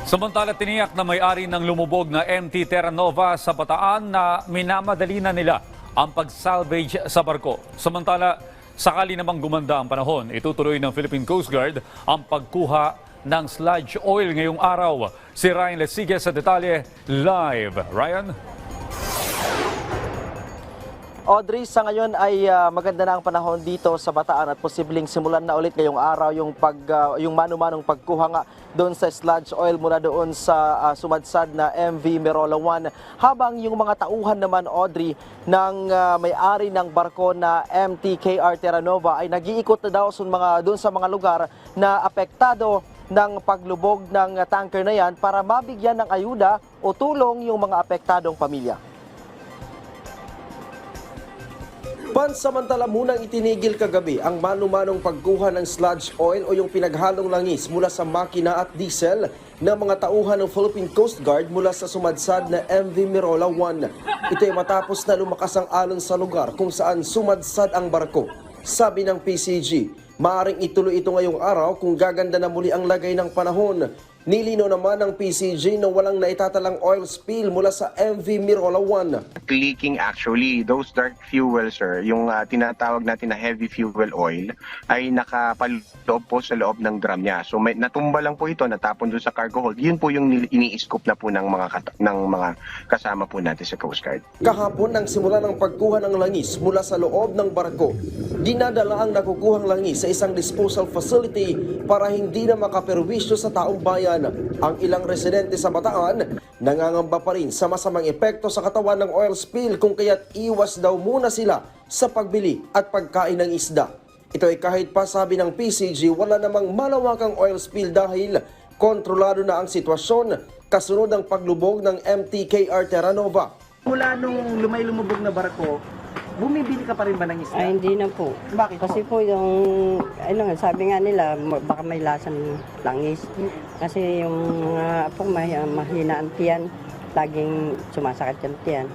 Samantala, tiniyak na may-ari ng lumubog na MT Terra Nova sa Bataan na minamadali na nila ang pag-salvage sa barko. Samantala, sakali namang gumanda ang panahon, itutuloy ng Philippine Coast Guard ang pagkuha ng sludge oil ngayong araw. Si Ryan Lesigue sa detalye live. Ryan? Audrey, sa ngayon ay maganda na ang panahon dito sa Bataan at posibleng simulan na ulit ngayong araw yung mano-manong pagkuha nga doon sa sludge oil mula doon sa sumadsad na MV Merola 1. Habang yung mga tauhan naman, Audrey, ng may-ari ng barko na MTKR Terra Nova ay nag-iikot na daw doon sa mga lugar na apektado ng paglubog ng tanker na yan para mabigyan ng ayuda o tulong yung mga apektadong pamilya. Pansamantala munang itinigil kagabi ang mano-manong pagkuha ng sludge oil o yung pinaghalong langis mula sa makina at diesel ng mga tauhan ng Philippine Coast Guard mula sa sumadsad na MV Merola 1. Ito ay matapos na lumakas ang alon sa lugar kung saan sumadsad ang barko. Sabi ng PCG, maaaring ituloy ito ngayong araw kung gaganda na muli ang lagay ng panahon. Nilino naman ng PCG na walang naitatalang oil spill mula sa MV Merola 1. Leaking actually, those dark fuels, sir, yung tinatawag natin na heavy fuel oil, ay nakapaloob po sa loob ng drum niya. So natumba lang po ito, natapon doon sa cargo hold. Yun po yung ini-scoop na po ng mga kasama po natin sa Coast Guard. Kahapon nang simula ng pagkuha ng langis mula sa loob ng barko, dinadala ang nakukuhang langis sa isang disposal facility para hindi na makaperwisyo sa taong bayan. Ang ilang residente sa Bataan nangangamba pa rin sa masamang epekto sa katawan ng oil spill kung kaya't iwas daw muna sila sa pagbili at pagkain ng isda. Ito ay kahit pa sabi ng PCG wala namang malawakang oil spill dahil kontrolado na ang sitwasyon kasunod ng paglubog ng MTKR Terra Nova. Mula nung lumubog na barko, bumibili ka pa rin ba ng isda? Ay, hindi na po. Bakit Kasi po yung, sabi nga nila, baka may lasang langis. Kasi yung mga po mahina ang tiyan, laging sumasakit yung tiyan.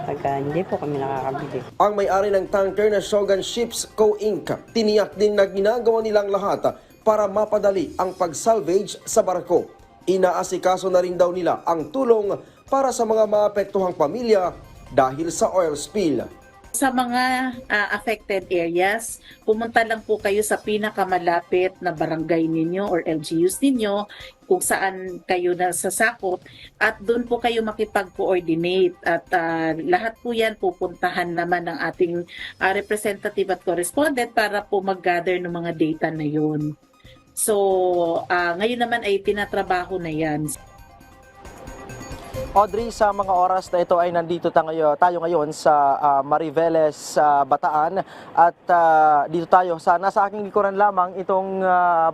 Pagka hindi po kami nakakabili. Ang may-ari ng tanker na Shogun Ships Co. Inc. tiniyak din na ginagawa nilang lahat para mapadali ang pag-salvage sa barko. Inaasikaso na rin daw nila ang tulong para sa mga maapektuhang pamilya dahil sa oil spill. Sa mga affected areas, pumunta lang po kayo sa pinakamalapit na barangay ninyo or LGUs ninyo kung saan kayo nasasakop at doon po kayo makipag-coordinate at lahat po yan pupuntahan naman ng ating representative at correspondent para po mag-gather ng mga data na yun. So, ngayon naman ay tinatrabaho na yan. Audrey, sa mga oras na ito ay nandito tayo ngayon sa Mariveles, Bataan at dito tayo nasa aking likuran lamang itong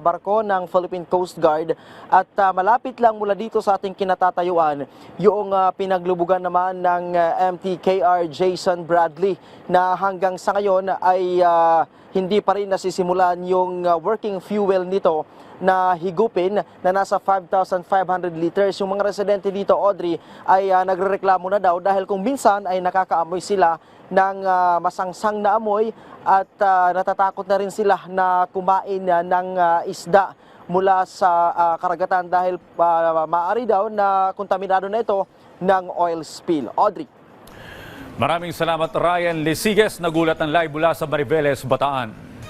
barko ng Philippine Coast Guard at malapit lang mula dito sa ating kinatatayuan yung pinaglubugan naman ng MTKR Jason Bradley na hanggang sa ngayon ay hindi pa rin nasisimulan yung working fuel nito na higupin na nasa 5,500 liters. Yung mga residente dito, Audrey, ay nagrereklamo na daw dahil kung minsan ay nakakaamoy sila ng masangsang na amoy at natatakot na rin sila na kumain ng isda mula sa karagatan dahil maaari daw na kontaminado na ito ng oil spill. Audrey. Maraming salamat, Ryan Lesigue. Nagulat ng live mula sa Mariveles, Bataan.